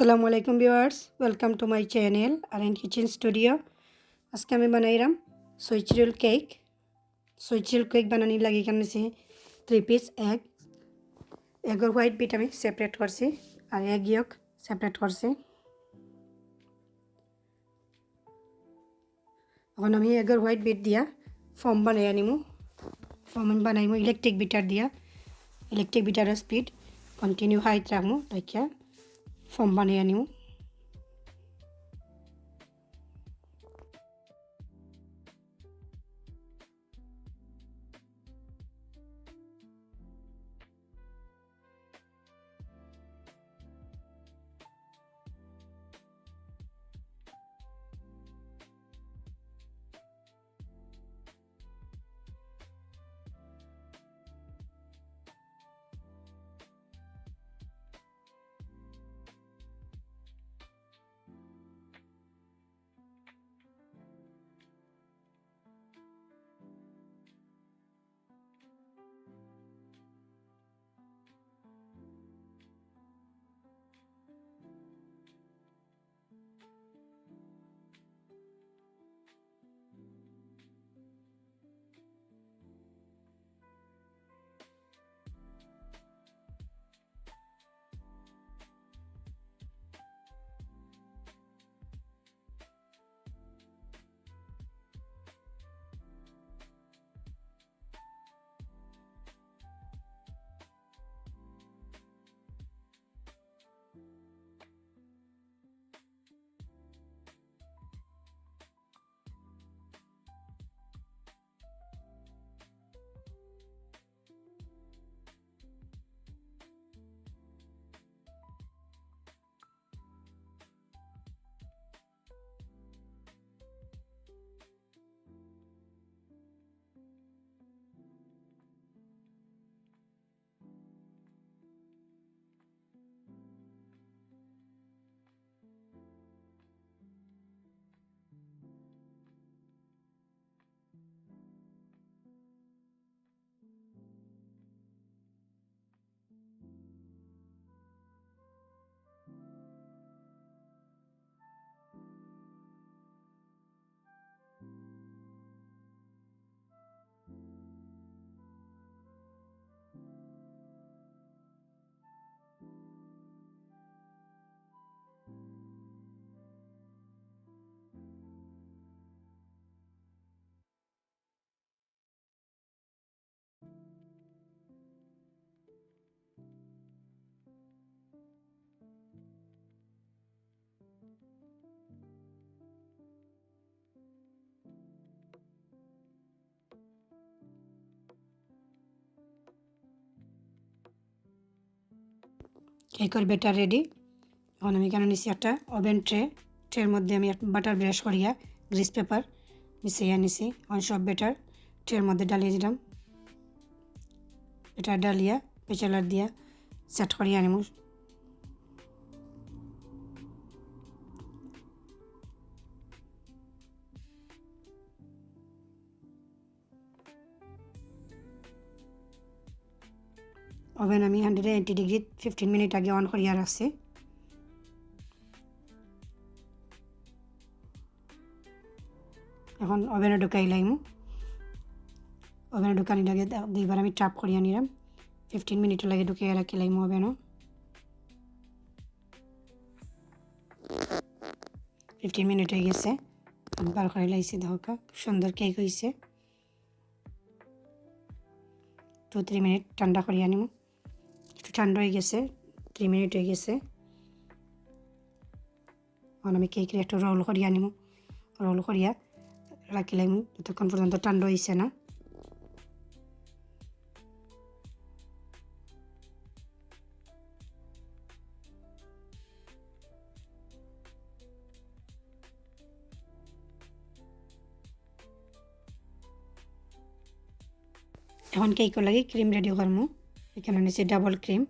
আসসালামু আলাইকুম viewers, welcome to my channel R kitchen studio. আজকে আমি বানাইলাম সুইচ রোল কেক বানানোর লাগে এখানে 3 পিস এগর হোয়াইট বিট আমি সেপারেট করছি আর এগ ইয়ক সেপারেট করছি। এখন আমি এগর হোয়াইট বিট দিয়া ফর্ম বানাই আনিমু। Form বানাইমু electric বিটারের speed continue height রাখমু রাখিয়া ফর্ম বানাই আনিমু। কেকের ব্যাটার রেডি। এখন আমি এখানে নিচ্ছি একটা ওভেন ট্রের মধ্যে আমি বাটার ব্রাশ করিয়া গ্রিস পেপার মিশিয়ে নিছি। এখন সব ব্যাটার ট্রের মধ্যে ডালিয়ে দিলাম। এটা ডালিয়া পেচালার দিয়া সেট করিয়া আনিমু। ওভেন আমি 180 ডিগ্রি 15 মিনিট আগে অন করিয়া রাখছি। এখন ওভেনে ঢুকাই লাইমু। ওভেনে ঢুকানি লাগে দুইবার আমি টাপ করিয়া নিলাম। 15 মিনিট লাগে ঢুকিয়ে রাখি লাইমু ওভেনও। 15 মিনিট হয়ে গেছে, আমি বার করে লাইছি। দেখো খুব সুন্দর কেক হয়েছে। 2-3 মিনিট ঠান্ডা করিয়া নিমু। একটু ঠান্ডা হয়ে গেছে, 3 মিনিট হয়ে গেছে। এখন আমি কেকের একটু রোল করিয়া নিমু। রোল করিয়া রাখি লাইমু যতক্ষণ পর্যন্ত ঠান্ডা হয়েছে না। এখন কেকের লাগে ক্রিম রেডি করমু। এখানে নিচে ডাবল ক্রিম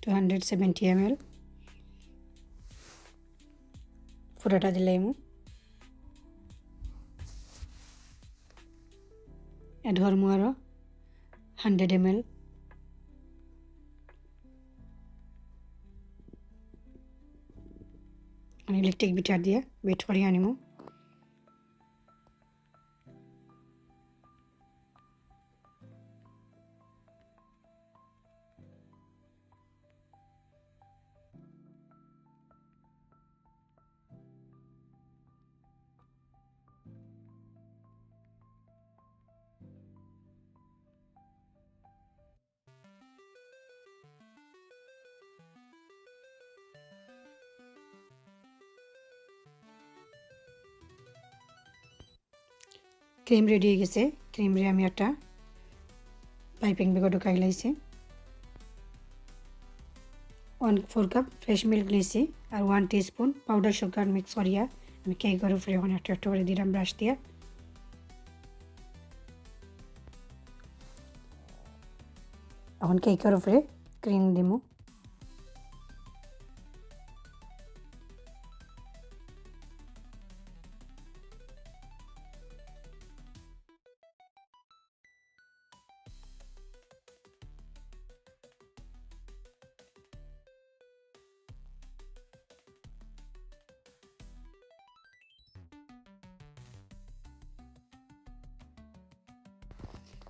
270 ml পুরোটা দিলাইমু। এড করমু আরও 100 ml ইলেকট্রিক বিটার দিয়ে বিট করিয়া নিমু। ক্রিম রেডি হয়ে গেছে। ক্রিম রে আমি একটা পাইপিং ব্যাগে ঢুকাই লাইছি। 1/4 কাপ ফ্রেশ মিল্ক নিয়েছি আর 1 টিস্পুন পাউডার সুগার মিক্স করিয়া আমি কেকের উপরে এখন একটু একটু করে দিলাম ব্রাশ দিয়া। এখন কেকের উপরে ক্রিম দিমু।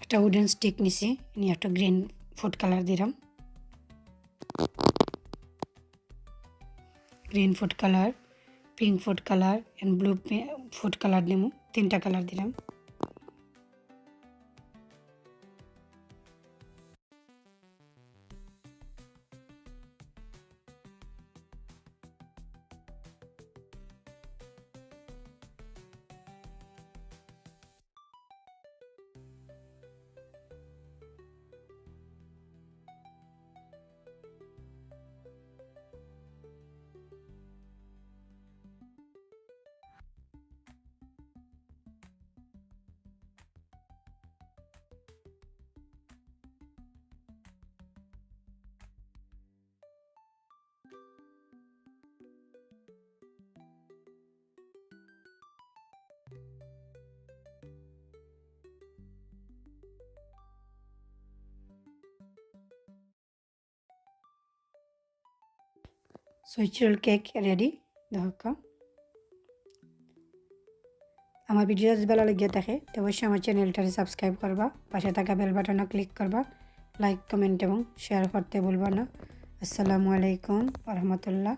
একটা উডেন স্টিক নিছি, নিয়ে একটা গ্রিন ফুড কালার দিলাম। Green food colour, pink food colour and blue food colour দিমু। 3টা কালার দিলাম। Swiss roll cake ready. দেখো, আমার ভিডিও যদি ভালো লেগে থাকে তো অবশ্যই আমার চ্যানেলটাকে সাবস্ক্রাইব করবা, পাশে থাকা বেল বাটনে ক্লিক করবা, লাইক কমেন্ট এবং শেয়ার করতে ভুলবা না। আসসালামু আলাইকুম ওয়া রাহমাতুল্লাহ।